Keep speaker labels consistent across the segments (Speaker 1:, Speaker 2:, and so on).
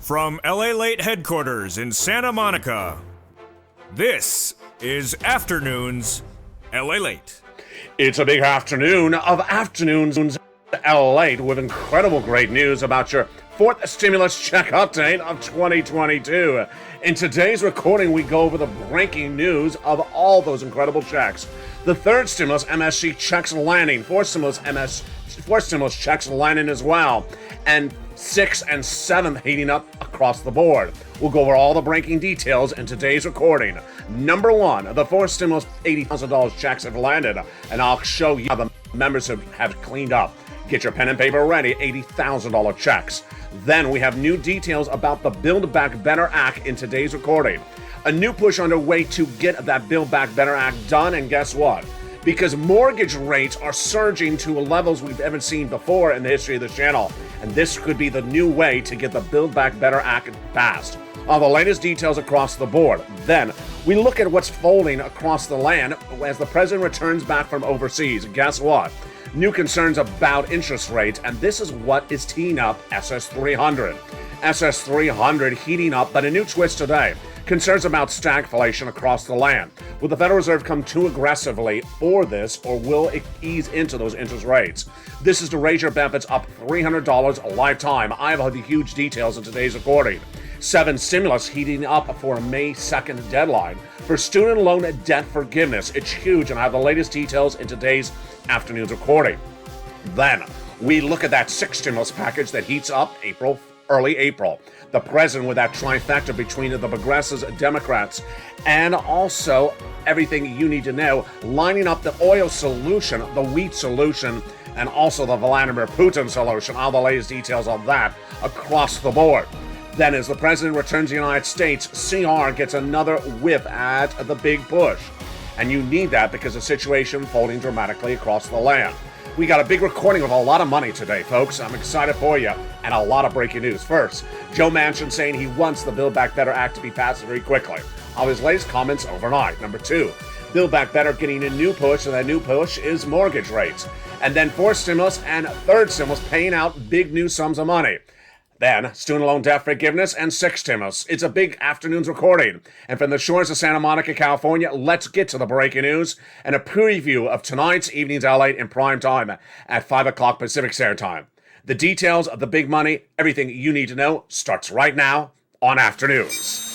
Speaker 1: From LALATE headquarters in Santa Monica, this is Afternoons LALATE.
Speaker 2: It's a big afternoon of Afternoons LALATE with incredible great news about your fourth stimulus check update of 2022. In today's recording, we go over the breaking news of all those incredible checks. The third stimulus MSC checks landing, fourth stimulus checks landing as well, and sixth and seventh heating up across the board. We'll go over all the breaking details in today's recording. Number one, the fourth stimulus $80,000 checks have landed, and I'll show you how the members have cleaned up. Get your pen and paper ready, $80,000 checks. Then we have new details about the Build Back Better Act in today's recording. A new push underway to get that Build Back Better Act done, and guess what? Because mortgage rates are surging to levels we've ever seen before in the history of this channel, and this could be the new way to get the Build Back Better Act passed. All the latest details across the board. Then we look at what's folding across the land as the president returns back from overseas. Guess what? New concerns about interest rates, and this is what is teeing up SS300. SS300 heating up, but a new twist today. Concerns about stagflation across the land. Will the Federal Reserve come too aggressively for this, or will it ease into those interest rates? This is to raise your benefits up $300 a lifetime. I have the huge details in today's recording. 7 stimulus heating up for a May 2nd deadline for student loan debt forgiveness. It's huge, and I have the latest details in today's afternoon's recording. Then we look at that 6th stimulus package that heats up early April. The president with that trifecta between the progressives, Democrats, and also everything you need to know, lining up the oil solution, the wheat solution, and also the Vladimir Putin solution. All the latest details on that across the board. Then as the president returns to the United States, CR gets another whiff at the big push. And you need that because the situation folding dramatically across the land. We got a big recording with a lot of money today, folks. I'm excited for you, and a lot of breaking news. First, Joe Manchin saying he wants the Build Back Better Act to be passed very quickly. All his latest comments overnight. Number 2, Build Back Better getting a new push, and that new push is mortgage rates. And then 4th stimulus and 3rd stimulus paying out big new sums of money. Then, student loan debt forgiveness and 6th stimulus. It's a big afternoon's recording. And from the shores of Santa Monica, California, let's get to the breaking news and a preview of tonight's evening's LALATE in prime time at 5 o'clock Pacific Standard Time. The details of the big money, everything you need to know, starts right now on Afternoons.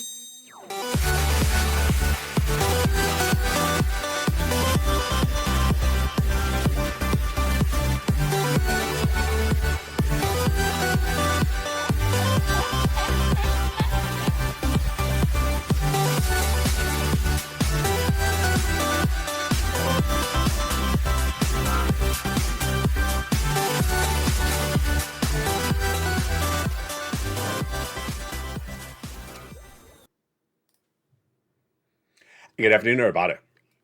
Speaker 2: Good afternoon, everybody.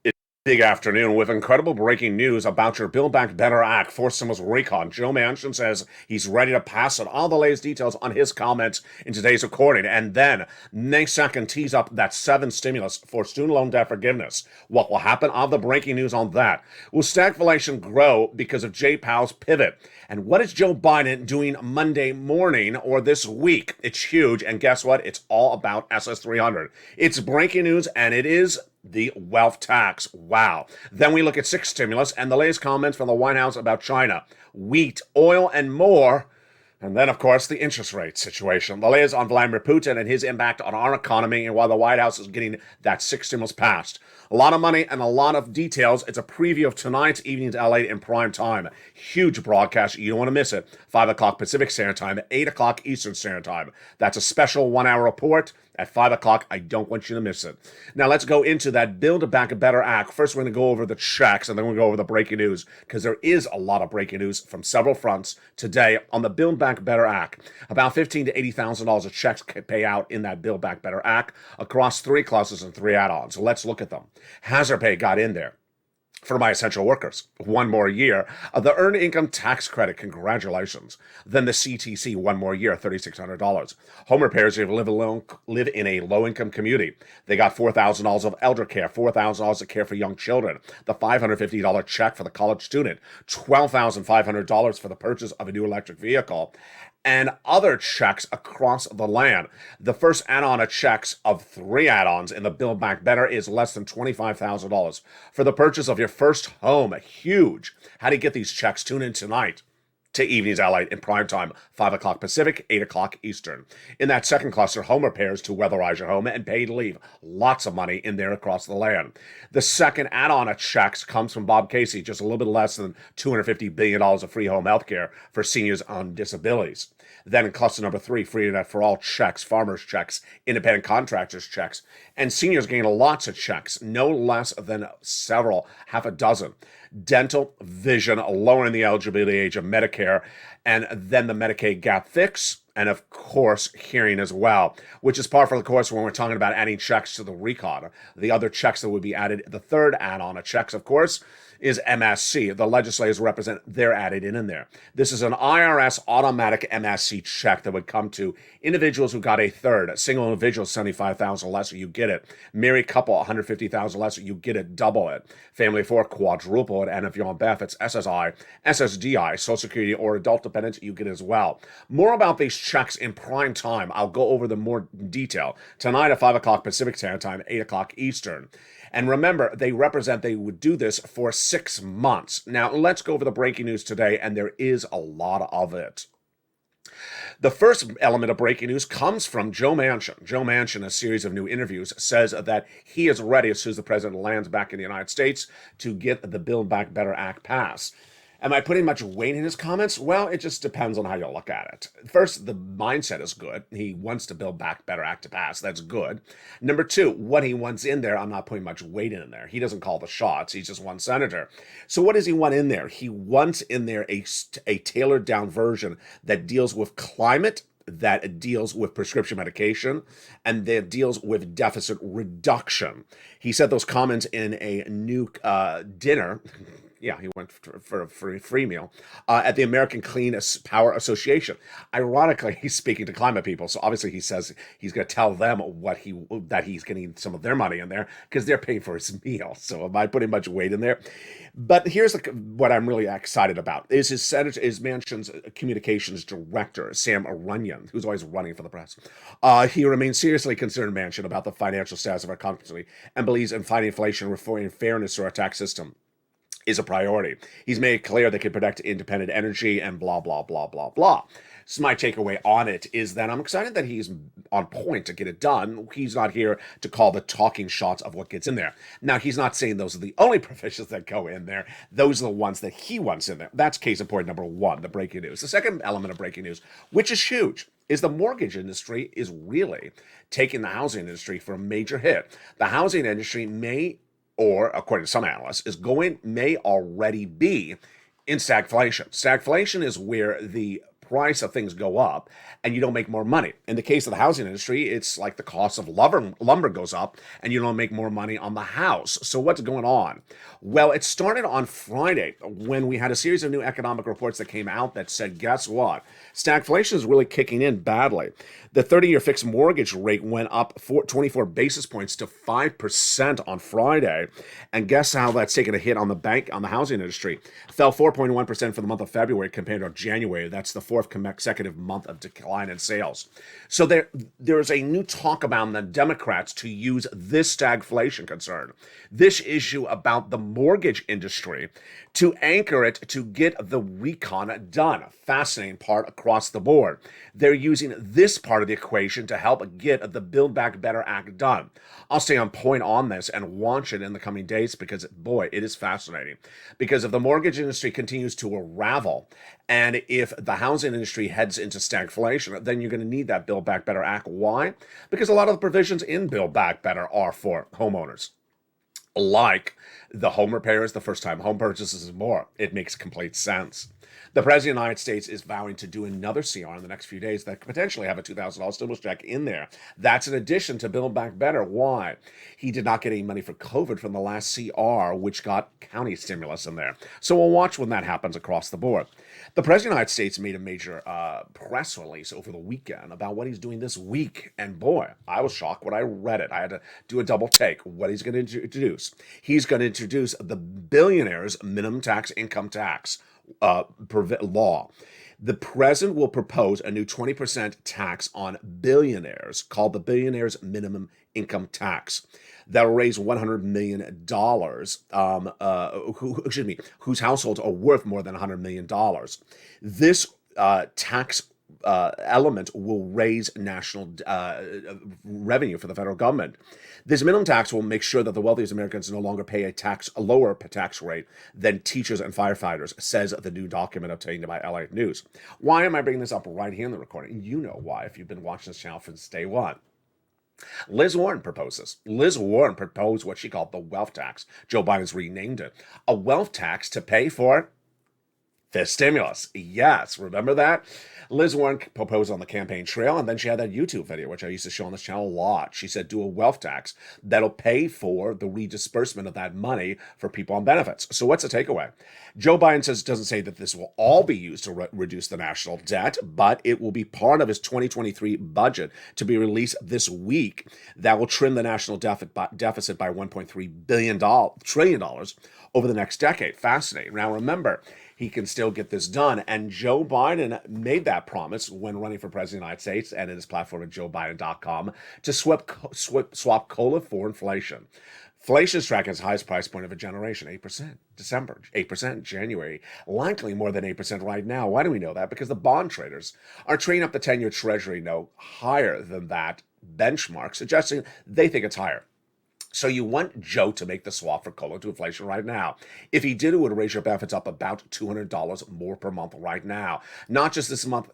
Speaker 2: It's a big afternoon with incredible breaking news about your Build Back Better Act, fourth stimulus recon. Joe Manchin says he's ready to pass it. All the latest details on his comments in today's recording. And then, May 2nd tees up that 7th stimulus for student loan debt forgiveness. What will happen? All the breaking news on that. Will stagflation grow because of Jay Powell's pivot? And what is Joe Biden doing Monday morning or this week? It's huge, and guess what? It's all about SS300. It's breaking news, and it is the wealth tax. Wow. Then we look at 6th stimulus and the latest comments from the White House about China, wheat, oil, and more. And then, of course, the interest rate situation. The latest on Vladimir Putin and his impact on our economy and why the White House is getting that 6th stimulus passed. A lot of money and a lot of details. It's a preview of tonight's evening's LALATE in prime time. Huge broadcast. You don't want to miss it. 5 o'clock Pacific Standard Time, 8 o'clock Eastern Standard Time. That's a special 1-hour report at 5 o'clock. I don't want you to miss it. Now, let's go into that Build Back Better Act. First, we're going to go over the checks, and then we'll go over the breaking news, because there is a lot of breaking news from several fronts today on the Build Back Better Act. About $15,000 to $80,000 of checks pay out in that Build Back Better Act across 3 clauses and 3 add-ons. So let's look at them. Hazard pay got in there for my essential workers. 1 more year of the Earned Income Tax Credit. Congratulations. Then the CTC, 1 more year, $3,600. Home repairs who live in a low-income community. They got $4,000 of elder care, $4,000 of care for young children, the $550 check for the college student, $12,500 for the purchase of a new electric vehicle. and other checks across the land. The first add-on of checks of 3 add-ons in the Build Back Better is less than $25,000 for the purchase of your first home. Huge. How do you get these checks? Tune in tonight to Evenings LA in prime time, 5 o'clock Pacific, 8 o'clock Eastern. In that second cluster, home repairs to weatherize your home and paid leave. Lots of money in there across the land. The second add-on of checks comes from Bob Casey, just a little bit less than $250 billion of free home health care for seniors on disabilities. Then in cluster number 3, free internet for all checks, farmers checks, independent contractors checks, and seniors gain lots of checks, no less than half a dozen. Dental, vision, lowering the eligibility age of Medicare, and then the Medicaid gap fix, and of course, hearing as well, which is par for the course when we're talking about adding checks to the recon. The other checks that would be added, the third add-on of checks, of course, is MSC. The legislators represent, they're added in there. This is an IRS automatic MSC check that would come to individuals who got a third. A single individual, $75,000 less, you get it. Married couple, $150,000 less, you get it, double it. Family of 4, quadruple it. And if you're on benefits, SSI, SSDI, Social Security, or adult dependents, you get it as well. More about these checks in prime time. I'll go over them more detail tonight at 5 o'clock Pacific Standard Time, 8 o'clock Eastern. And remember, they would do this for 6 months. Now, let's go over the breaking news today, and there is a lot of it. The first element of breaking news comes from Joe Manchin. Joe Manchin, in a series of new interviews, says that he is ready as soon as the president lands back in the United States to get the Build Back Better Act passed. Am I putting much weight in his comments? Well, it just depends on how you look at it. First, the mindset is good. He wants to Build Back Better Act to pass. That's good. Number 2, what he wants in there, I'm not putting much weight in there. He doesn't call the shots. He's just one senator. So what does he want in there? He wants in there a tailored down version that deals with climate, that deals with prescription medication, and that deals with deficit reduction. He said those comments in a new dinner. Yeah, he went for a free meal at the American Clean Power Association. Ironically, he's speaking to climate people, so obviously he says he's going to tell them that he's getting some of their money in there because they're paying for his meal. So am I putting much weight in there? But here's what I'm really excited about is his Manchin's communications director, Sam Runyon, who's always running for the press. He remains seriously concerned, Manchin, about the financial status of our country and believes in fighting inflation, reforming fairness to our tax system is a priority. He's made it clear they can protect independent energy and blah, blah, blah, blah, blah. So my takeaway on it is that I'm excited that he's on point to get it done. He's not here to call the talking shots of what gets in there. Now, he's not saying those are the only provisions that go in there. Those are the ones that he wants in there. That's case in point number 1, the breaking news. The second element of breaking news, which is huge, is the mortgage industry is really taking the housing industry for a major hit. The housing industry or according to some analysts, may already be in stagflation. Stagflation is where the price of things go up and you don't make more money. In the case of the housing industry, it's like the cost of lumber goes up and you don't make more money on the house. So what's going on? Well, it started on Friday when we had a series of new economic reports that came out that said, guess what? Stagflation is really kicking in badly. The 30-year fixed mortgage rate went up 24 basis points to 5% on Friday. And guess how that's taken a hit on the housing industry? Fell 4.1% for the month of February compared to January. That's the 4th consecutive month of decline in sales. So there's a new talk about the Democrats to use this stagflation concern, this issue about the mortgage industry, to anchor it to get the recon done. Fascinating part across the board. They're using this part of the equation to help get the Build Back Better Act done. I'll stay on point on this and watch it in the coming days because, boy, it is fascinating. Because if the mortgage industry continues to unravel and if the housing industry heads into stagflation, then you're going to need that Build Back Better Act. Why? Because a lot of the provisions in Build Back Better are for homeowners, like the home repairs, the first-time home purchases, and more. It makes complete sense. The President of the United States is vowing to do another CR in the next few days that could potentially have a $2,000 stimulus check in there. That's in addition to Build Back Better. Why? He did not get any money for COVID from the last CR, which got county stimulus in there. So we'll watch when that happens across the board. The President of the United States made a major press release over the weekend about what he's doing this week. And boy, I was shocked when I read it. I had to do a double take. What he's going to introduce. He's going to introduce the billionaire's minimum tax income tax law. The president will propose a new 20% tax on billionaires called the Billionaires Minimum Income Tax. That'll raise $100 million, whose households are worth more than $100 million. This tax element will raise national revenue for the federal government. This minimum tax will make sure that the wealthiest Americans no longer pay a lower tax rate than teachers and firefighters, says the new document obtained by LA News. Why am I bringing this up right here in the recording? You know why if you've been watching this channel since day one. Liz Warren proposes. Liz Warren proposed what she called the wealth tax. Joe Biden's renamed it. A wealth tax to pay for the stimulus. Yes, remember that? Liz Warren proposed on the campaign trail, and then she had that YouTube video, which I used to show on this channel a lot. She said, do a wealth tax that'll pay for the redisbursement of that money for people on benefits. So what's the takeaway? Joe Biden doesn't say that this will all be used to reduce the national debt, but it will be part of his 2023 budget to be released this week that will trim the national deficit by $1.3 trillion over the next decade. Fascinating. Now remember, he can still get this done. And Joe Biden made that promise when running for president of the United States and in his platform at joebiden.com to swap COLA for inflation. Inflation is tracking its highest price point of a generation, 8%. December, 8%. January, likely more than 8% right now. Why do we know that? Because the bond traders are trading up the 10-year Treasury note higher than that benchmark, suggesting they think it's higher. So you want Joe to make the swap for COLA to inflation right now. If he did, it would raise your benefits up about $200 more per month right now. Not just this month,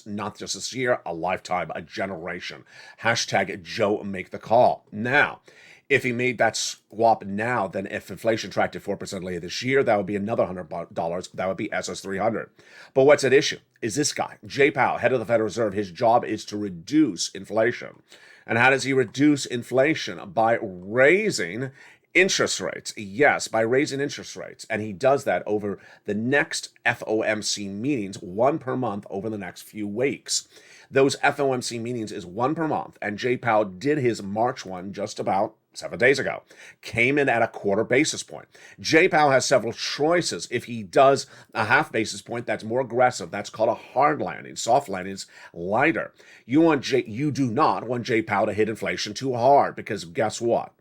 Speaker 2: not just this year, a lifetime, a generation. Hashtag Joe make the call. Now, if he made that swap now, then if inflation tracked at 4% later this year, that would be another $100. That would be SS300. But what's at issue is this guy, Jay Powell, head of the Federal Reserve. His job is to reduce inflation. And how does he reduce inflation? By raising interest rates. Yes, by raising interest rates. And he does that over the next FOMC meetings, one per month over the next few weeks. Those FOMC meetings is one per month. And Jay Powell did his March one just about 7 days ago. Came in at a quarter basis point. Jay Powell has several choices. If he does a half basis point, that's more aggressive. That's called a hard landing. Soft landing is lighter. You do not want Jay Powell to hit inflation too hard, because guess what?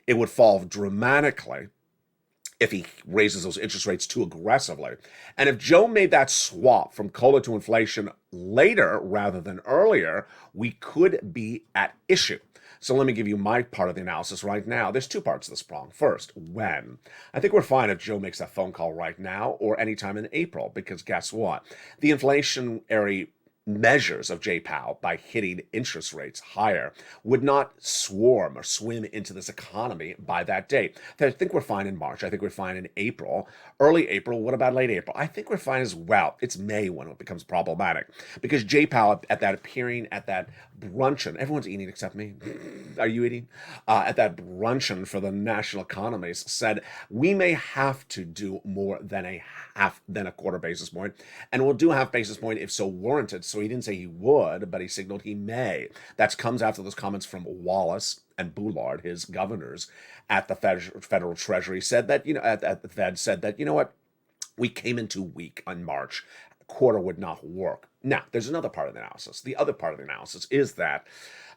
Speaker 2: It would fall dramatically if he raises those interest rates too aggressively. And if Joe made that swap from COLA to inflation later rather than earlier, we could be at issue. So let me give you my part of the analysis right now. There's two parts to this problem. First, when? I think we're fine if Joe makes that phone call right now or anytime in April, because guess what? The inflationary measures of Jay Powell by hitting interest rates higher would not swarm or swim into this economy by that date. I think we're fine in March. I think we're fine in April. Early April. What about late April? I think we're fine as well. It's May when it becomes problematic, because Jay Powell at that bruncheon, everyone's eating except me. Are you eating? At that bruncheon for the national economies said, we may have to do more than a quarter basis point, and we'll do a half basis point if so warranted. So he didn't say he would, but he signaled he may. That comes after those comments from Wallace and Boulard, his governors at the Federal Treasury, said that, at the Fed said that, what, we came in too weak on March. Quarter would not work. Now, there's another part of the analysis. The other part of the analysis is that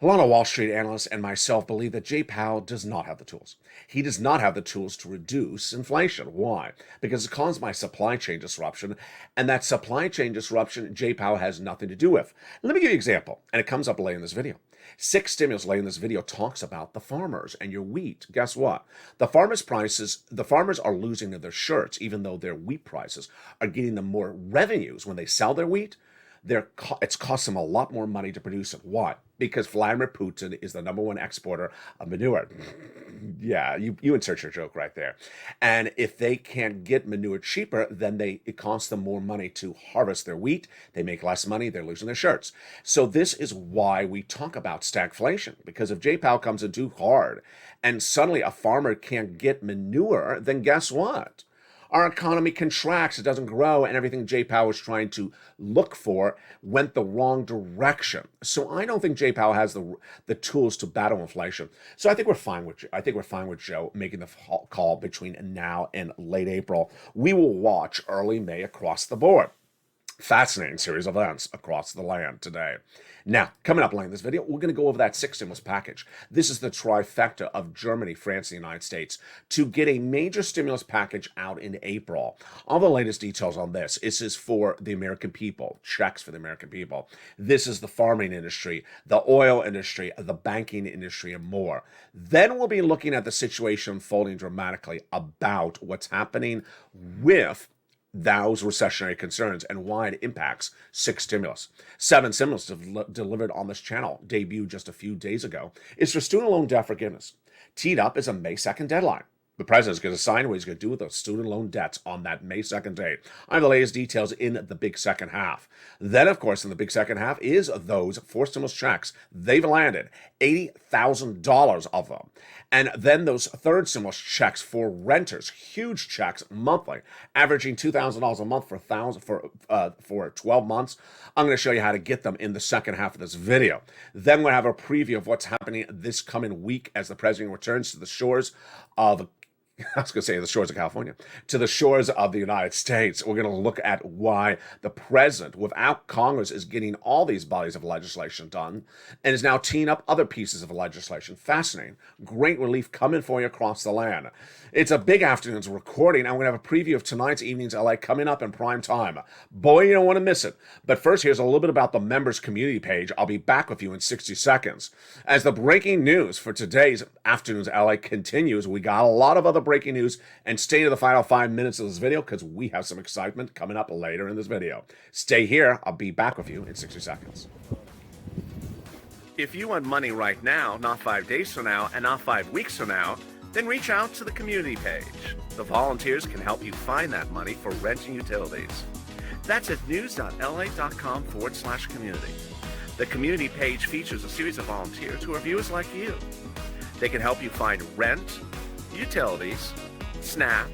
Speaker 2: a lot of Wall Street analysts and myself believe that Jay Powell does not have the tools. He does not have the tools to reduce inflation. Why? Because it's caused by supply chain disruption, and that supply chain disruption Jay Powell has nothing to do with. Let me give you an example, and it comes up later in this video. 6 stimulus later in this video talks about the farmers and your wheat. Guess what? The farmers are losing their shirts, even though their wheat prices are getting them more revenues when they sell their wheat. It's cost them a lot more money to produce it. Why? Because Vladimir Putin is the #1 exporter of manure. Yeah, you insert your joke right there. And if they can't get manure cheaper, then it costs them more money to harvest their wheat. They make less money. They're losing their shirts. So this is why we talk about stagflation. Because if Jay Powell comes in too hard and suddenly a farmer can't get manure, then guess what? Our economy contracts, it doesn't grow, and everything Jay Powell was trying to look for went the wrong direction. So I don't think Jay Powell has the tools to battle inflation. So I think we're fine with Joe making the call between now and late April. We will watch early May across the board. Fascinating series of events across the land today. Now, coming up later in this video, we're going to go over that sixth stimulus package. This is the trifecta of Germany, France, and the United States to get a major stimulus package out in April. All the latest details on this. This is for the American people, checks for the American people. This is the farming industry, the oil industry, the banking industry, and more. Then we'll be looking at the situation unfolding dramatically about what's happening with those recessionary concerns and why it impacts six stimulus. Seven stimulus delivered on this channel, debuted just a few days ago, is for student loan debt forgiveness. Teed up is a May 2nd deadline. The president's going to sign what he's going to do with those student loan debts on that May 2nd date. I have the latest details in the big second half. Then, of course, in the big second half is those four stimulus checks. They've landed $80,000 of them. And then those third stimulus checks for renters, huge checks monthly, averaging $2,000 a month for 12 months. I'm going to show you how to get them in the second half of this video. Then we'll have a preview of what's happening this coming week as the president returns to the shores of I was going to say the shores of California, to the shores of the United States. We're going to look at why the president, without Congress, is getting all these bodies of legislation done and is now teeing up other pieces of legislation. Fascinating. Great relief coming for you across the land. It's a big afternoon's recording. I'm going to have a preview of tonight's evening's LA coming up in prime time. Boy, you don't want to miss it. But first, here's a little bit about the members community page. I'll be back with you in 60 seconds. As the breaking news for today's afternoon's LA continues, we got a lot of other breaking news, and stay to the final 5 minutes of this video because we have some excitement coming up later in this video. Stay here. I'll be back with you in 60 seconds.
Speaker 3: If you want money right now, not 5 days from now, and not 5 weeks from now, then reach out to the community page. The volunteers can help you find that money for rent and utilities. That's at news.la.com/community. The community page features a series of volunteers who are viewers like you. They can help you find rent, utilities, SNAP,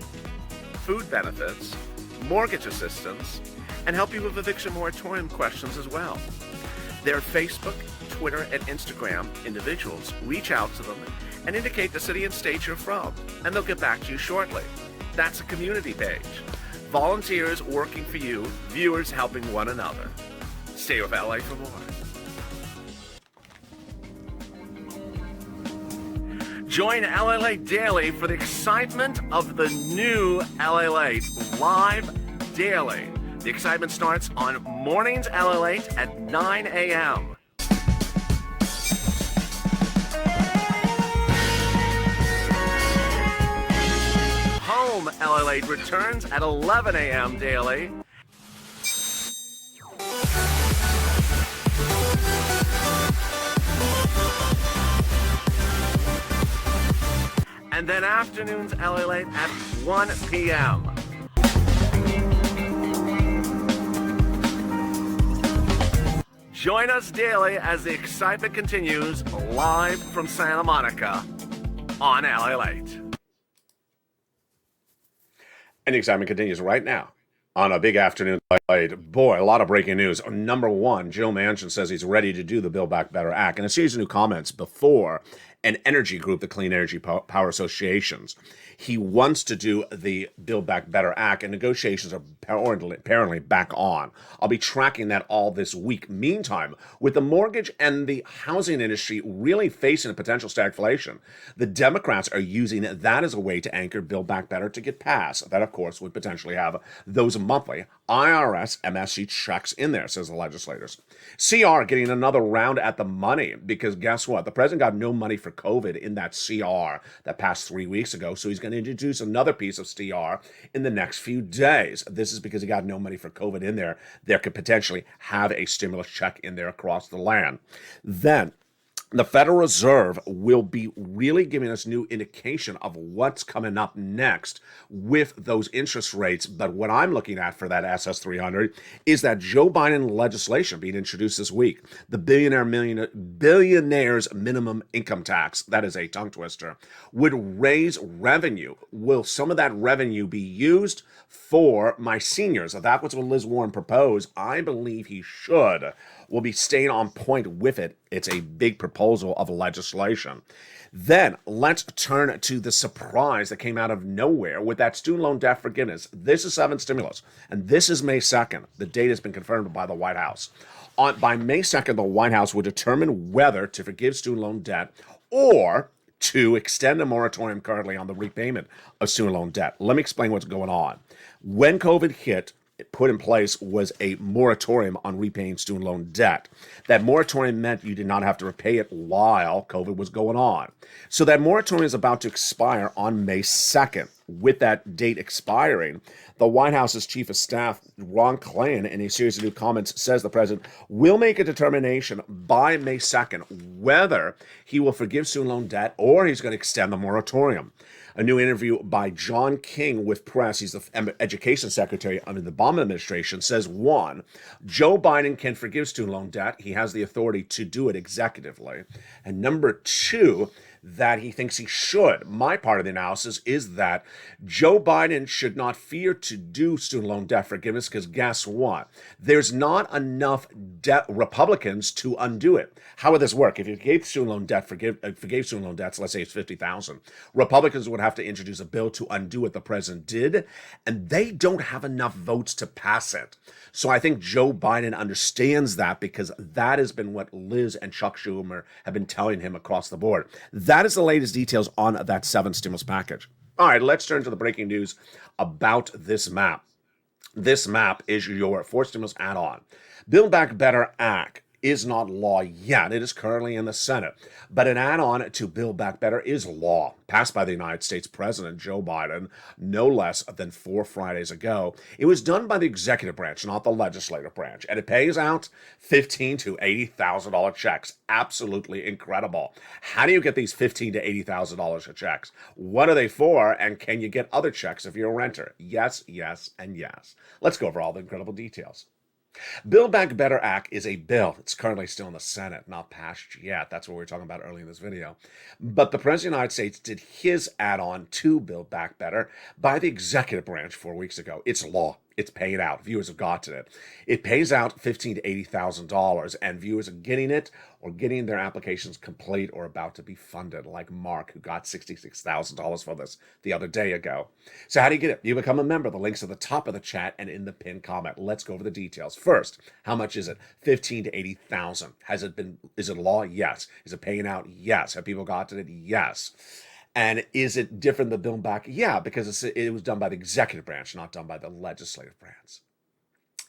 Speaker 3: food benefits, mortgage assistance, and help you with eviction moratorium questions as well. Their Facebook, Twitter, and Instagram individuals reach out to them and indicate the city and state you're from, and they'll get back to you shortly. That's a community page. Volunteers working for you, viewers helping one another. Stay with LA for more. Join LALATE Daily for the excitement of the new LALATE live daily. The excitement starts on mornings LALATE at 9 a.m. Home LALATE returns at 11 a.m. daily. And then afternoons LALATE at 1 p.m. Join us daily as the excitement continues live from Santa Monica on LALATE.
Speaker 2: And the excitement continues right now on a big afternoon. Boy, a lot of breaking news. Number one, Joe Manchin says he's ready to do the Build Back Better Act. And a series of new comments before an energy group, the Clean Energy Power Associations. He wants to do the Build Back Better Act, and negotiations are apparently back on. I'll be tracking that all this week. Meantime, with the mortgage and the housing industry really facing a potential stagflation, the Democrats are using that as a way to anchor Build Back Better to get passed. That, of course, would potentially have those monthly IRS MSC checks in there, says the legislators. CR getting another round at the money because guess what? The president got no money for COVID in that CR that passed 3 weeks ago, so he's going to introduce another piece of CR in the next few days. This is because he got no money for COVID in there. There could potentially have a stimulus check in there across the land. Then the Federal Reserve will be really giving us new indication of what's coming up next with those interest rates. But what I'm looking at for that SS 300 is that Joe Biden legislation being introduced this week, the billionaires minimum income tax, that is a tongue twister, would raise revenue. Will some of that revenue be used for my seniors? That's what Liz Warren proposed. I believe he should. We'll be staying on point with it. It's a big proposal proposal of legislation. Then let's turn to the surprise that came out of nowhere with that student loan debt forgiveness. This is 7 stimulus, and this is May 2nd. The date has been confirmed by the White House. By May 2nd, the White House would determine whether to forgive student loan debt or to extend a moratorium currently on the repayment of student loan debt. Let me explain what's going on. When COVID hit, put in place was a moratorium on repaying student loan debt. That moratorium meant you did not have to repay it while COVID was going on. So that moratorium is about to expire on May 2nd. With that date expiring, the White House's chief of staff, Ron Klain, in a series of new comments, says the president will make a determination by May 2nd whether he will forgive student loan debt or he's going to extend the moratorium. A new interview by John King with press, he's the education secretary under the Obama administration, says, 1, Joe Biden can forgive student loan debt. He has the authority to do it executively. And number 2, that he thinks he should. My part of the analysis is that Joe Biden should not fear to do student loan debt forgiveness because guess what? There's not enough Republicans to undo it. How would this work? If you gave student loan debt, forgave student loan debts, let's say it's $50,000, Republicans would have to introduce a bill to undo what the president did, and they don't have enough votes to pass it. So I think Joe Biden understands that because that has been what Liz and Chuck Schumer have been telling him across the board. That is the latest details on that 7 stimulus package. All right, let's turn to the breaking news about this map. This map is your 4 stimulus add-on. Build Back Better Act is not law yet. It is currently in the Senate. But an add-on to Build Back Better is law, passed by the United States President Joe Biden no less than 4 Fridays ago. It was done by the executive branch, not the legislative branch, and it pays out $15,000 to $80,000 checks. Absolutely incredible. How do you get these $15,000 to $80,000 of checks? What are they for, and can you get other checks if you're a renter? Yes, yes, and yes. Let's go over all the incredible details. Build Back Better Act is a bill. It's currently still in the Senate, not passed yet. That's what we were talking about earlier in this video. But the President of the United States did his add-on to Build Back Better by the executive branch 4 weeks ago. It's law. It's paid out. Viewers have gotten it. It pays out $15,000 to $80,000, and viewers are getting it or getting their applications complete or about to be funded, like Mark, who got $66,000 for this the other day ago. So how do you get it? You become a member. The link's at the top of the chat and in the pinned comment. Let's go over the details. First, how much is it? $15,000 to $80,000. Is it law? Yes. Is it paying out? Yes. Have people gotten it? Yes. And is it different than Build Back? Yeah, because it was done by the executive branch, not done by the legislative branch.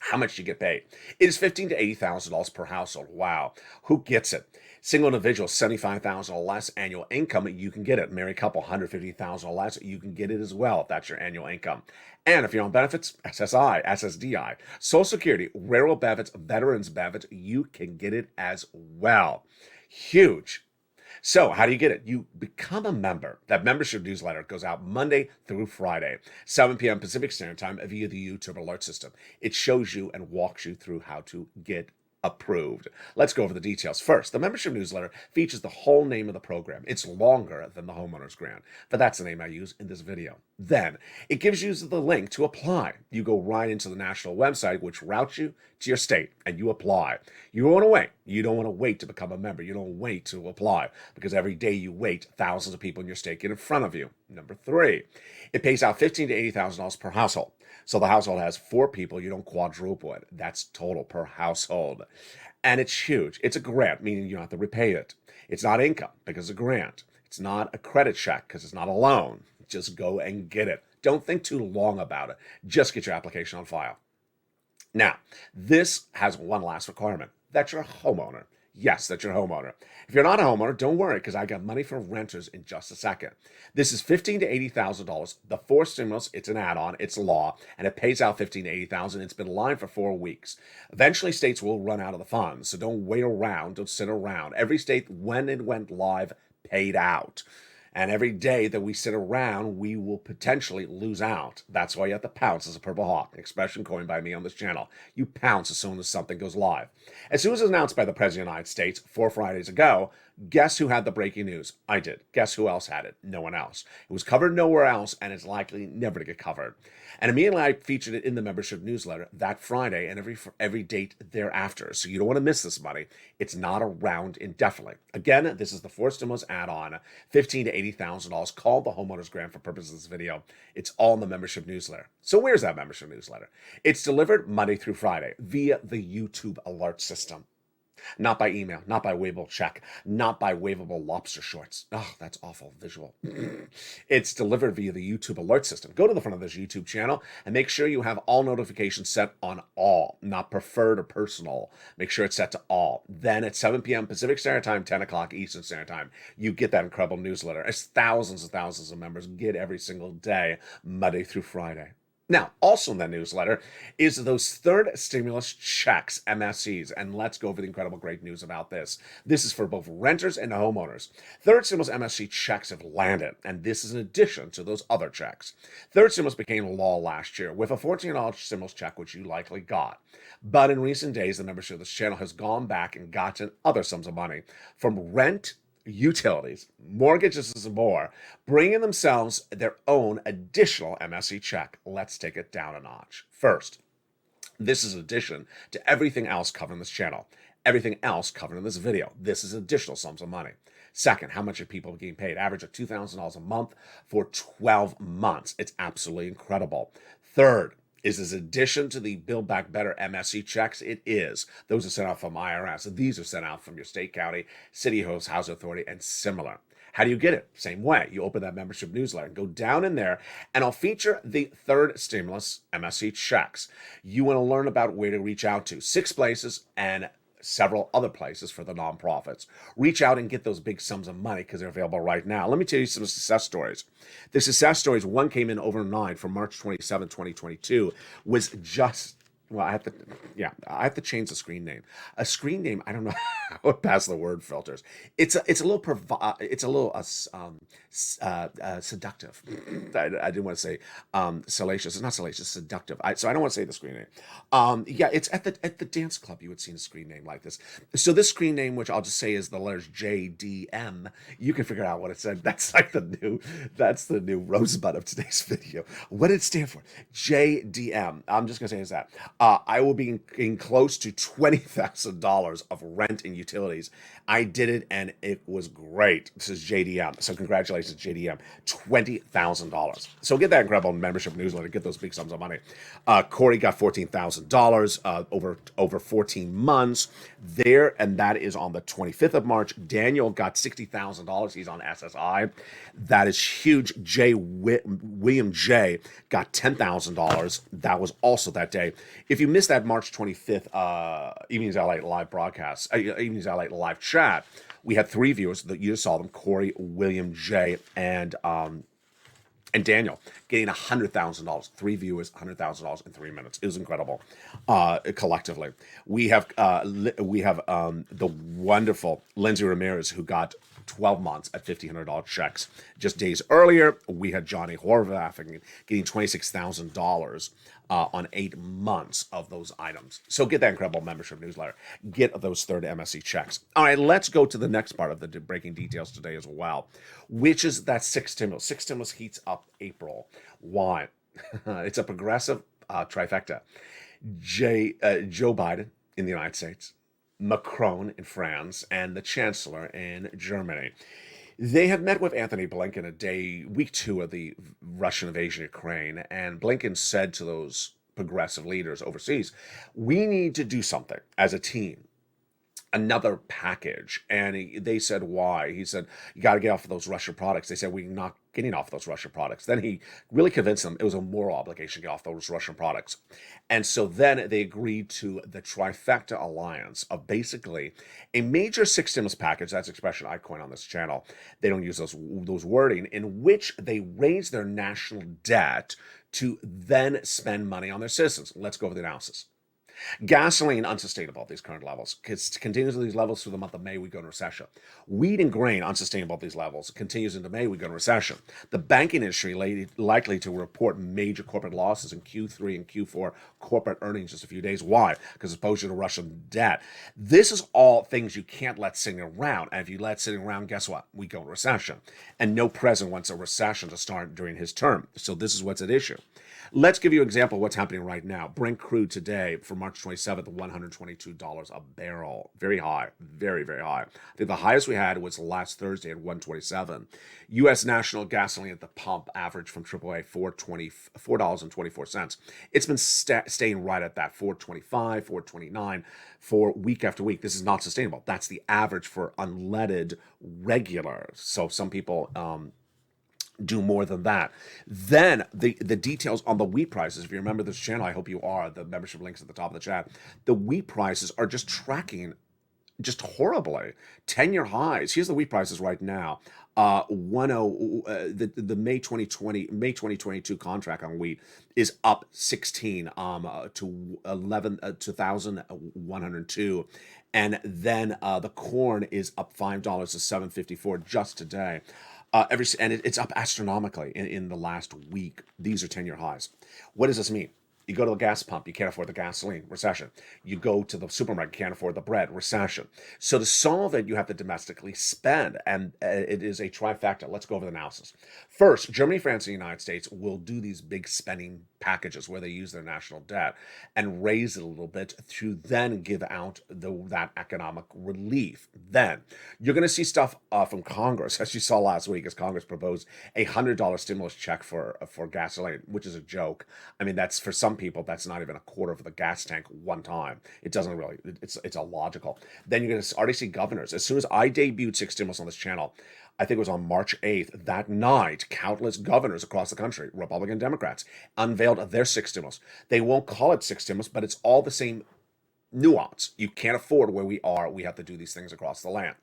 Speaker 2: How much do you get paid? It is $15,000 to $80,000 per household. Wow. Who gets it? Single individual, $75,000 or less annual income, you can get it. Married couple, $150,000 or less, you can get it as well if that's your annual income. And if you're on benefits, SSI, SSDI, Social Security, rural benefits, veterans benefits, you can get it as well. Huge. So how do you get it? You become a member. That membership newsletter goes out Monday through Friday, 7 p.m. Pacific Standard Time via the YouTube alert system. It shows you and walks you through how to get approved. Let's go over the details. First, the membership newsletter features the whole name of the program. It's longer than the homeowner's grant, but that's the name I use in this video. Then, it gives you the link to apply. You go right into the national website, which routes you to your state, and you apply. You don't want to wait. You don't want to wait to become a member. You don't wait to apply, because every day you wait, thousands of people in your state get in front of you. Number 3, it pays out $15,000 to $80,000 per household. So the household has 4 people. You don't quadruple it. That's total per household. And it's huge. It's a grant, meaning you don't have to repay it. It's not income because it's a grant. It's not a credit check because it's not a loan. Just go and get it. Don't think too long about it. Just get your application on file. Now, this has one last requirement. That you're a homeowner. Yes, that's your homeowner. If you're not a homeowner, don't worry, because I got money for renters in just a second. This is $15,000 to $80,000. The 4 stimulus, it's an add-on, it's law, and it pays out $15,000 to $80,000. It's been live for 4 weeks. Eventually, states will run out of the funds, so don't wait around, don't sit around. Every state, when it went live, paid out. And every day that we sit around, we will potentially lose out. That's why you have to pounce as a Purple Hawk, an expression coined by me on this channel. You pounce as soon as something goes live. As soon as it was announced by the President of the United States 4 Fridays ago, Guess who had the breaking news? I did. Guess who else had it? No one else. It was covered nowhere else, and it's likely never to get covered. And immediately I featured it in the membership newsletter that Friday and every date thereafter. So you don't want to miss this money. It's not around indefinitely. Again, this is the fourth stimulus add-on, $15,000 to $80,000, called the Homeowners Grant for purposes of this video. It's all in the membership newsletter. So where's that membership newsletter? It's delivered Monday through Friday via the YouTube alert system. Not by email, not by waivable check, not by waivable lobster shorts. Oh, that's awful visual. It's delivered via the YouTube alert system. Go to the front of this YouTube channel and make sure you have all notifications set on all, not preferred or personal. Make sure it's set to all. Then at 7 p.m. Pacific Standard Time, 10 o'clock Eastern Standard Time, you get that incredible newsletter, as thousands and thousands of members get every single day, Monday through Friday. Now, also in that newsletter is those third stimulus checks, MSCs, and let's go over the incredible great news about this. This is for both renters and homeowners. Third stimulus MSC checks have landed, and this is in addition to those other checks. Third stimulus became law last year with a $14 stimulus check, which you likely got. But in recent days, the membership of this channel has gone back and gotten other sums of money from rent, utilities, mortgages, and more, bringing themselves their own additional MSC check. Let's take it down a notch. First, this is addition to everything else covered in this channel, everything else covered in this video. This is additional sums of money. Second, how much are people getting paid? Average of $2,000 a month for 12 months. It's absolutely incredible. Third, is this addition to the Build Back Better MSC checks? It is. Those are sent out from IRS. These are sent out from your state, county, city, host, housing authority, and similar. How do you get it? Same way. You open that membership newsletter and go down in there, and I'll feature the third stimulus MSC checks. You want to learn about where to reach out to. 6 places and several other places for the nonprofits. Reach out and get those big sums of money because they're available right now. Let me tell you some success stories. The success stories, one came in overnight from March 27, 2022, was just, well, I have to change the screen name. A screen name, I don't know how it passes the word filters. It's a little seductive. I didn't want to say salacious. It's not salacious, seductive. So I don't want to say the screen name. It's at the dance club you would see a screen name like this. So this screen name, which I'll just say is the letters JDM, you can figure out what it said. That's the new rosebud of today's video. What did it stand for? JDM. I'm just gonna say is that. I will be in close to $20,000 of rent and utilities. I did it, and it was great. This is JDM. So congratulations, JDM. $20,000. So get that incredible membership newsletter. Get those big sums of money. Corey got $14,000 over 14 months there, and that is on the 25th of March. Daniel got $60,000. He's on SSI. That is huge. William J got $10,000. That was also that day. If you missed that March 25th Evenings LA live broadcast, Evenings LA live chat, we had 3 viewers that you just saw them: Corey, William J, and Daniel, getting $100,000. 3 viewers, $100,000 in 3 minutes. It was incredible. Collectively, we have the wonderful Lindsay Ramirez, who got 12 months at $1,500 checks. Just days earlier, we had Johnny Horvath getting $26,000 on 8 months of those items. So get that incredible membership newsletter. Get those third MSC checks. All right, let's go to the next part of the breaking details today as well, which is that 6 stimulus. 6 stimulus heats up April. Why? It's a progressive trifecta. Joe Biden in the United States, Macron in France, and the Chancellor in Germany. They have met with Anthony Blinken week 2 of the Russian invasion of Ukraine, and Blinken said to those progressive leaders overseas, we need to do something as a team. Another package. And they said, why? He said, you got to get off of those Russian products. They said, we're not getting off those Russian products. Then he really convinced them it was a moral obligation to get off those Russian products. And so then they agreed to the trifecta alliance of basically a major 6 stimulus package. That's an expression I coin on this channel. They don't use those wording, in which they raise their national debt to then spend money on their citizens. Let's go over the analysis. Gasoline, unsustainable at these current levels. Continues at these levels through the month of May, we go into recession. Wheat and grain, unsustainable at these levels. Continues into May, we go into recession. The banking industry likely to report major corporate losses in Q3 and Q4 corporate earnings just a few days. Why? Because exposure to Russian debt. This is all things you can't let sitting around. And if you let sitting around, guess what? We go into recession. And no president wants a recession to start during his term. So this is what's at issue. Let's give you an example of what's happening right now. Brent crude today for March 27th, $122 a barrel. Very high, very, very high. I think the highest we had was last Thursday at 127. U.S. national gasoline at the pump average from AAA $4.24. It's been staying right at that, $4.25, $4.29 for week after week. This is not sustainable. That's the average for unleaded regular. So some people do more than that. Then the details on the wheat prices. If you remember this channel, I hope you are. The membership links at the top of the chat. The wheat prices are just tracking just horribly. 10-year highs. Here's the wheat prices right now. The May 2022 contract on wheat is up 16 to 2,102, and then the corn is up $5 to $7.54 just today. It's up astronomically in the last week. These are 10-year highs. What does this mean? You go to the gas pump, you can't afford the gasoline, recession. You go to the supermarket, you can't afford the bread, recession. So to solve it, you have to domestically spend, and it is a trifecta. Let's go over the analysis. First, Germany, France, and the United States will do these big spending packages where they use their national debt and raise it a little bit to then give out that economic relief. Then you're going to see stuff from Congress, as you saw last week, as Congress proposed a $100 stimulus check for gasoline, which is a joke. I mean, that's for some people, that's not even a quarter of the gas tank one time. It doesn't really, it's illogical. Then you're going to already see governors. As soon as I debuted Six Stimulus on this channel, I think it was on March 8th, that night, countless governors across the country, Republican Democrats, unveiled their Six Stimulus. They won't call it Six Stimulus, but it's all the same nuance. You can't afford where we are. We have to do these things across the land.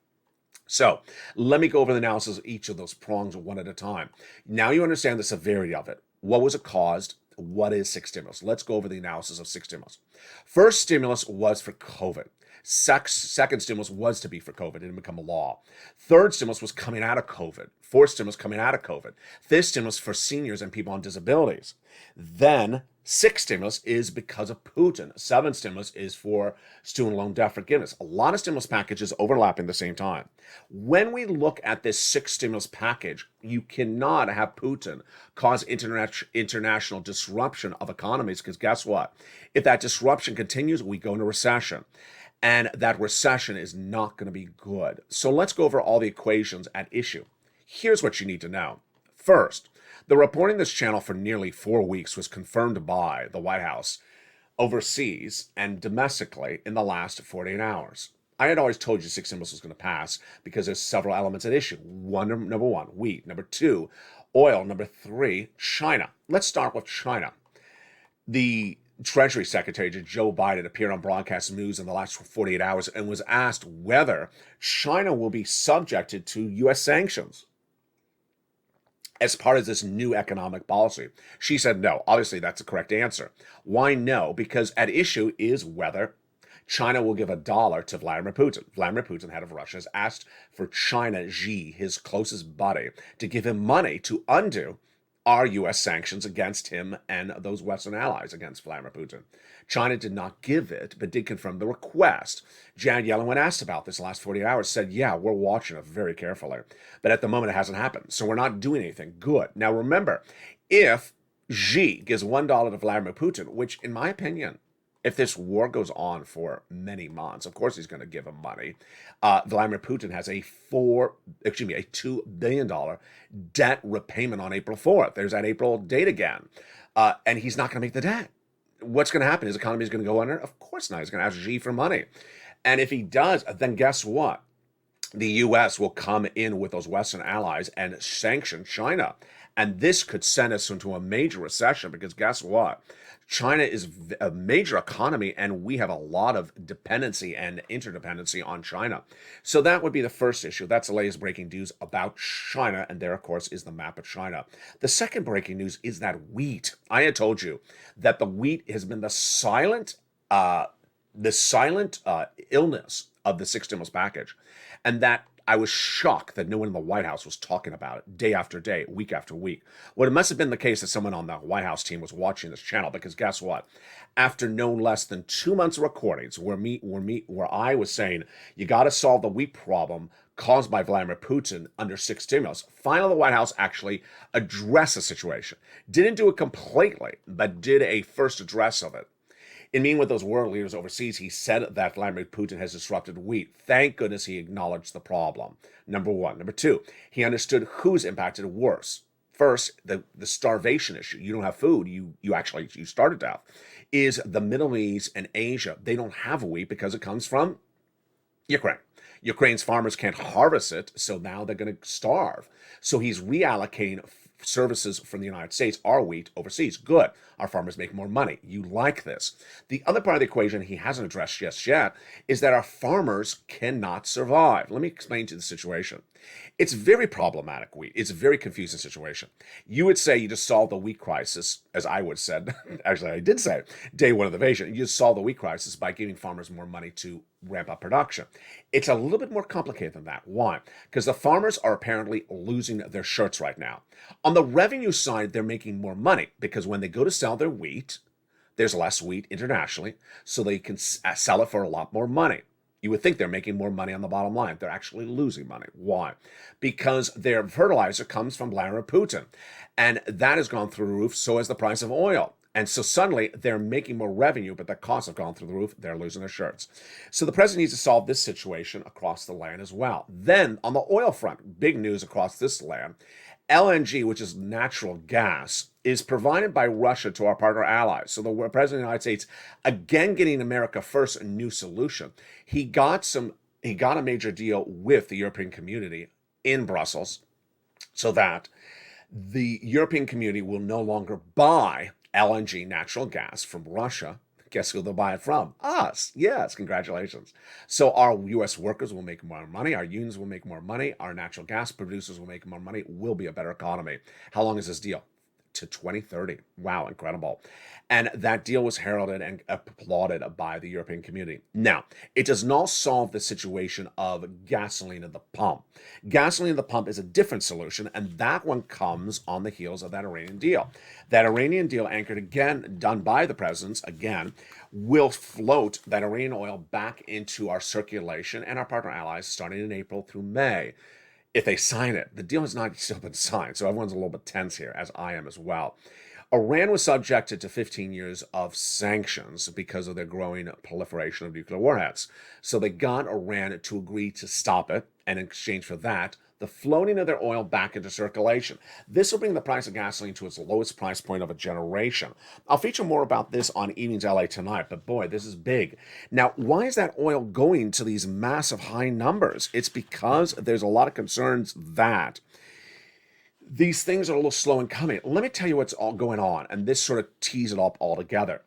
Speaker 2: So let me go over the analysis of each of those prongs one at a time. Now you understand the severity of it. What was it caused? What is Six Stimulus? Let's go over the analysis of Six Stimulus. First stimulus was for COVID. Second stimulus was to be for COVID. It didn't become a law. Third stimulus was coming out of COVID. Fourth stimulus coming out of COVID. Fifth stimulus for seniors and people on disabilities. Then sixth stimulus is because of Putin. Seventh stimulus is for student loan debt forgiveness. A lot of stimulus packages overlapping at the same time. When we look at this sixth stimulus package, you cannot have Putin cause international disruption of economies, because guess what? If that disruption continues, we go into recession. And that recession is not going to be good. So let's go over all the equations at issue. Here's what you need to know. First, the reporting this channel for nearly 4 weeks was confirmed by the White House overseas and domestically in the last 48 hours. I had always told you Six Stimulus was going to pass because there's several elements at issue. Number one, wheat. Number two, oil. Number three, China. Let's start with China. The Treasury Secretary Joe Biden appeared on broadcast news in the last 48 hours and was asked whether China will be subjected to U.S. sanctions as part of this new economic policy. She said no. Obviously, that's the correct answer. Why no? Because at issue is whether China will give $1 to Vladimir Putin. Vladimir Putin, head of Russia, has asked for China Xi, his closest buddy, to give him money to undo our U.S. sanctions against him and those Western allies against Vladimir Putin. China did not give it, but did confirm the request. Janet Yellen, when asked about this last 48 hours, said, yeah, we're watching it very carefully. But at the moment, it hasn't happened. So we're not doing anything. Good. Now, remember, if Xi gives $1 to Vladimir Putin, which, in my opinion, if this war goes on for many months, of course he's going to give him money. Vladimir Putin has a $2 billion debt repayment on April 4th. There's that April date again. And he's not going to make the debt. What's going to happen? His economy is going to go under? Of course not. He's going to ask Xi for money. And if he does, then guess what? The U.S. will come in with those Western allies and sanction China. And this could send us into a major recession, because guess what? China is a major economy, and we have a lot of dependency and interdependency on China. So that would be the first issue. That's the latest breaking news about China, and there, of course, is the map of China. The second breaking news is that wheat. I had told you that the wheat has been the silent the silent illness of the sixth stimulus package, and that I was shocked that no one in the White House was talking about it day after day, week after week. Well, it must have been the case that someone on the White House team was watching this channel, because guess what? After no less than 2 months of recordings where I was saying you got to solve the wheat problem caused by Vladimir Putin under sixth stimulus, finally the White House actually addressed the situation. Didn't do it completely, but did a first address of it. In meeting with those world leaders overseas, he said that Vladimir Putin has disrupted wheat. Thank goodness he acknowledged the problem. Number one. Number two, he understood who's impacted worse. First, the starvation issue. You don't have food. You starve to death. Is the Middle East and Asia. They don't have wheat because it comes from Ukraine. Ukraine's farmers can't harvest it, so now they're going to starve. So he's reallocating services from the United States, our wheat, overseas. Good. Our farmers make more money. You like this. The other part of the equation he hasn't addressed just yet is that our farmers cannot survive. Let me explain to you the situation. It's very problematic, wheat. It's a very confusing situation. You would say you just solved the wheat crisis, as I would said. Actually, I did say day one of the invasion. You just solve the wheat crisis by giving farmers more money to ramp up production. It's a little bit more complicated than that. Why? Because the farmers are apparently losing their shirts right now. On the revenue side, they're making more money because when they go to sell their wheat, there's less wheat internationally, so they can sell it for a lot more money. You would think they're making more money on the bottom line. They're actually losing money. Why? Because their fertilizer comes from Vladimir Putin, and that has gone through the roof, so has the price of oil. And so suddenly they're making more revenue, but the costs have gone through the roof. They're losing their shirts. So the president needs to solve this situation across the land as well. Then on the oil front, big news across this land, LNG, which is natural gas, is provided by Russia to our partner allies. So the president of the United States, again getting America first, a new solution. He got a major deal with the European community in Brussels so that the European community will no longer buy LNG, natural gas, from Russia. Guess who they'll buy it from? Us. Yes, congratulations. So our U.S. workers will make more money. Our unions will make more money. Our natural gas producers will make more money. It will be a better economy. How long is this deal? To 2030. Wow, incredible. And that deal was heralded and applauded by the European community. Now, it does not solve the situation of gasoline at the pump. Gasoline at the pump is a different solution, and that one comes on the heels of that Iranian deal. That Iranian deal, anchored again, done by the presidents, again, will float that Iranian oil back into our circulation and our partner allies starting in April through May. If they sign it. The deal has not still been signed, so everyone's a little bit tense here, as I am as well. Iran was subjected to 15 years of sanctions because of their growing proliferation of nuclear warheads. So they got Iran to agree to stop it, and in exchange for that, the floating of their oil back into circulation. This will bring the price of gasoline to its lowest price point of a generation. I'll feature more about this on Evenings LA tonight, but boy, this is big. Now, why is that oil going to these massive high numbers? It's because there's a lot of concerns that these things are a little slow in coming. Let me tell you what's all going on, and this sort of tees it up all together.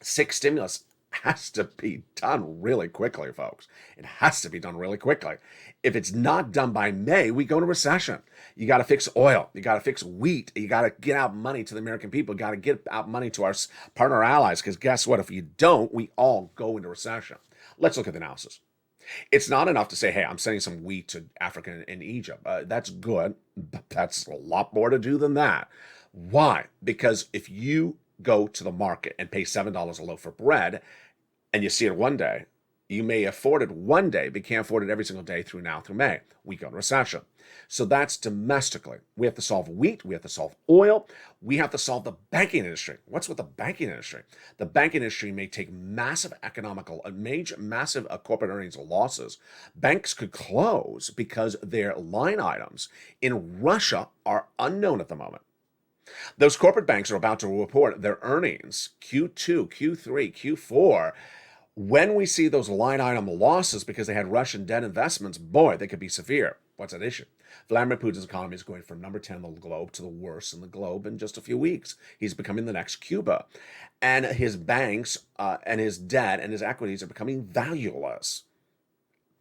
Speaker 2: Sixth stimulus has to be done really quickly, folks. It has to be done really quickly. If it's not done by May, we go into recession. You got to fix oil. You got to fix wheat. You got to get out money to the American people. You got to get out money to our partner allies, because guess what? If you don't, we all go into recession. Let's look at the analysis. It's not enough to say, hey, I'm sending some wheat to Africa and Egypt. That's good, but that's a lot more to do than that. Why? Because if you go to the market and pay $7 a loaf for bread, and you see it one day, you may afford it one day, but you can't afford it every single day through May. We go into recession. So that's domestically. We have to solve wheat. We have to solve oil. We have to solve the banking industry. What's with the banking industry? The banking industry may take massive corporate earnings losses. Banks could close because their line items in Russia are unknown at the moment. Those corporate banks are about to report their earnings, Q2, Q3, Q4. When we see those line item losses because they had Russian debt investments, boy, they could be severe. What's that issue? Vladimir Putin's economy is going from number 10 in the globe to the worst in the globe in just a few weeks. He's becoming the next Cuba. And his banks and his debt and his equities are becoming valueless.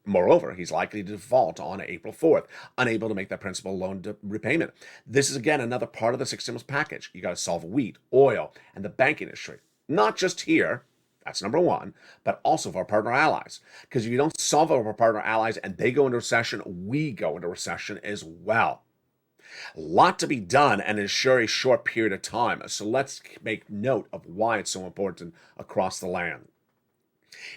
Speaker 2: Moreover, he's likely to default on April 4th, unable to make that principal loan repayment. This is, again, another part of the sixth stimulus package. You got to solve wheat, oil, and the banking industry. Not just here, That's number one, but also for our partner allies. Because if you don't solve it for our partner allies and they go into recession, we go into recession as well. A lot to be done, and it's sure a short period of time. So let's make note of why it's so important across the land.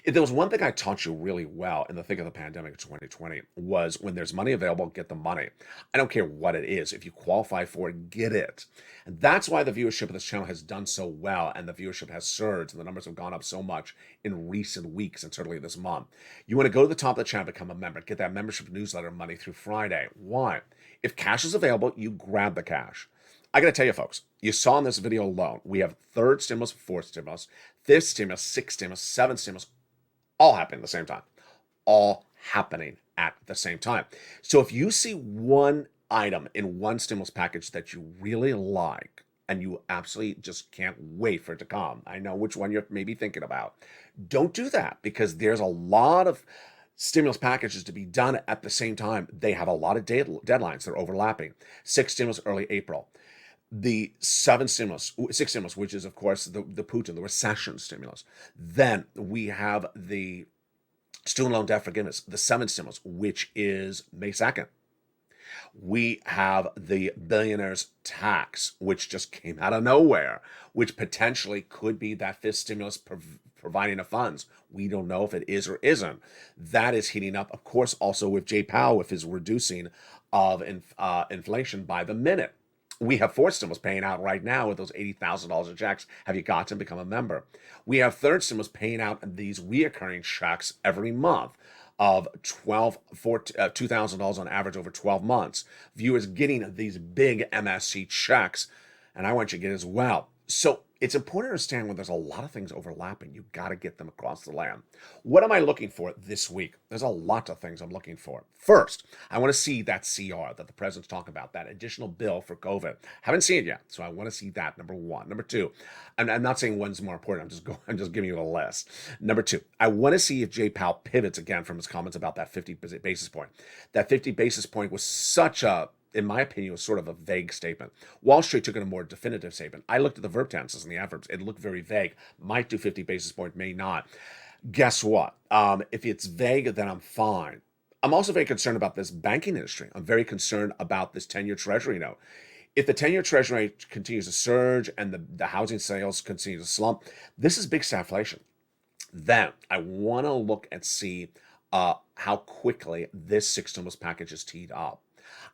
Speaker 2: If there was one thing I taught you really well in the thick of the pandemic of 2020 was when there's money available, get the money. I don't care what it is. If you qualify for it, get it. And that's why the viewership of this channel has done so well and the viewership has surged and the numbers have gone up so much in recent weeks and certainly this month. You want to go to the top of the channel, become a member, get that membership newsletter money through Friday. Why? If cash is available, you grab the cash. I got to tell you, folks, you saw in this video alone, we have third stimulus, fourth stimulus, fifth stimulus, sixth stimulus, seventh stimulus, all happening at the same time. All happening at the same time. So if you see one item in one stimulus package that you really like, and you absolutely just can't wait for it to come, I know which one you're maybe thinking about, don't do that because there's a lot of stimulus packages to be done at the same time. They have a lot of deadlines. They're overlapping. Sixth stimulus, early April. The sixth stimulus, which is, of course, the Putin, the recession stimulus. Then we have the student loan debt forgiveness, the seventh stimulus, which is May 2nd. We have the billionaires tax, which just came out of nowhere, which potentially could be that fifth stimulus providing the funds. We don't know if it is or isn't. That is heating up, of course, also with Jay Powell, with his reducing of inflation by the minute. We have fourth stimulus paying out right now with those $80,000 of checks. Have you got to become a member? We have third stimulus paying out these reoccurring checks every month of $2,000 on average over 12 months. Viewers getting these big MSC checks, and I want you to get as well. So it's important to understand when there's a lot of things overlapping, you've got to get them across the land. What am I looking for this week? There's a lot of things I'm looking for. First, I want to see that CR that the president's talking about, that additional bill for COVID. Haven't seen it yet, so I want to see that, number one. Number two, I'm not saying one's more important. I'm just giving you a list. Number two, I want to see if Jay Powell pivots again from his comments about that 50 basis point. That 50 basis point was such a, in my opinion, was sort of a vague statement. Wall Street took it a more definitive statement. I looked at the verb tenses and the adverbs. It looked very vague. Might do 50 basis point, may not. Guess what? If it's vague, then I'm fine. I'm also very concerned about this banking industry. I'm very concerned about this 10-year Treasury note. If the 10-year Treasury rate continues to surge and the housing sales continue to slump, this is big stagflation. Then I want to look and see how quickly this sixth stimulus package is teed up.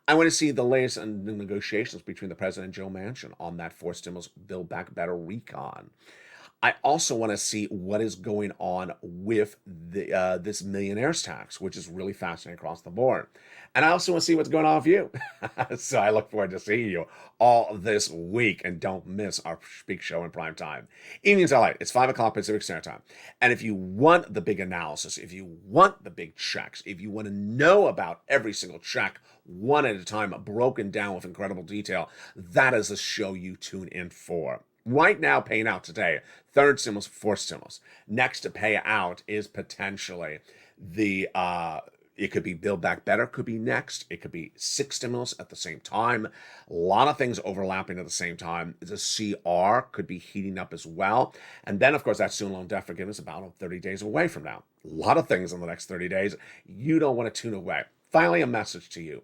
Speaker 2: I want to see the latest in the negotiations between the president and Joe Manchin on that fourth stimulus Build Back Better recon. I also want to see what is going on with this millionaires tax, which is really fascinating across the board. And I also want to see what's going on with you. So I look forward to seeing you all this week. And don't miss our big show in prime time. Evenings LA, it's 5 o'clock Pacific Standard Time. And if you want the big analysis, if you want the big checks, if you want to know about every single check one at a time, broken down with incredible detail, that is the show you tune in for. Right now, paying out today, third stimulus, fourth stimulus. Next to pay out is potentially the, it could be Build Back Better, could be next. It could be sixth stimulus at the same time. A lot of things overlapping at the same time. The CR could be heating up as well. And then, of course, that student loan debt forgiveness about 30 days away from now. A lot of things in the next 30 days. You don't want to tune away. Finally, a message to you.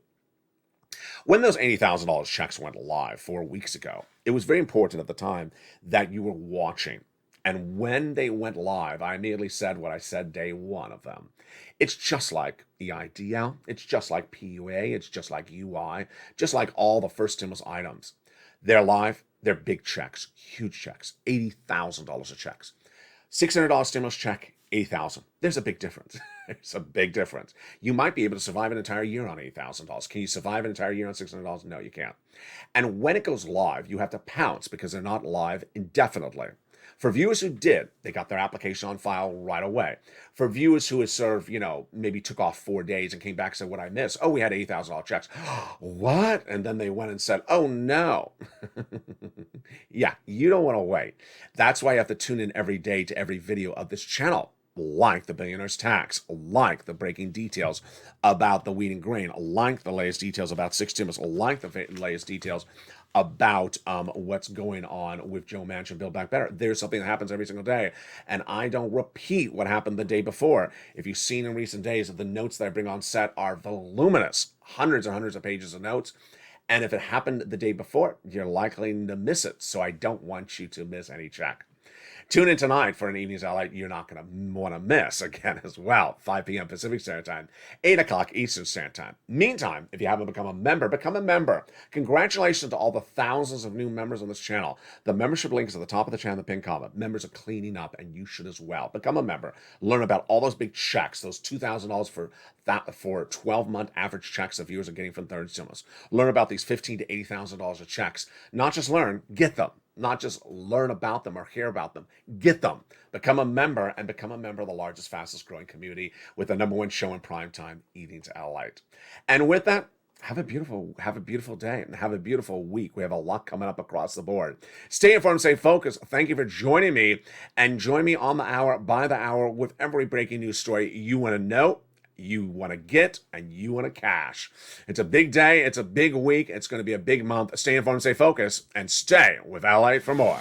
Speaker 2: When those $80,000 checks went live 4 weeks ago, it was very important at the time that you were watching. And when they went live, I immediately said what I said day one of them. It's just like EIDL, it's just like PUA, it's just like UI, just like all the first stimulus items. They're live, they're big checks, huge checks, $80,000 of checks. $600 stimulus check, $80,000. There's a big difference. There's a big difference. You might be able to survive an entire year on $80,000. Can you survive an entire year on $600? No, you can't. And when it goes live, you have to pounce because they're not live indefinitely. For viewers who did, they got their application on file right away. For viewers who had served, maybe took off 4 days and came back and said, what I missed? Oh, we had $80,000 checks. What? And then they went and said, oh, no. Yeah, you don't want to wait. That's why you have to tune in every day to every video of this channel. like the billionaire's tax, like the breaking details about the wheat and grain, like the latest details about six stimulus, like the latest details about what's going on with Joe Manchin, Build Back Better. There's something that happens every single day, and I don't repeat what happened the day before. If you've seen in recent days, the notes that I bring on set are voluminous, hundreds and hundreds of pages of notes. And if it happened the day before, you're likely to miss it. So I don't want you to miss any check. Tune in tonight for an evening's LALATE you're not going to want to miss again as well. 5 p.m. Pacific Standard Time, 8 o'clock Eastern Standard Time. Meantime, if you haven't become a member, become a member. Congratulations to all the thousands of new members on this channel. The membership link is at the top of the channel, the pinned comment. Members are cleaning up, and you should as well. Become a member. Learn about all those big checks, those $2,000 for 12-month average checks that viewers are getting from third stimulus. Learn about these $15,000 to $80,000 of checks. Not just learn, get them. Not just learn about them or hear about them, get them. Become a member and become a member of the largest, fastest growing community with the #1 show in primetime, Evenings LALATE. And with that, have a beautiful day and have a beautiful week. We have a lot coming up across the board. Stay informed, stay focused. Thank you for joining me, and join me on the hour, by the hour, with every breaking news story you want to know, you want to get, and you want to cash. It's a big day. It's a big week. It's going to be a big month. Stay informed, stay focused, and stay with LALATE for more.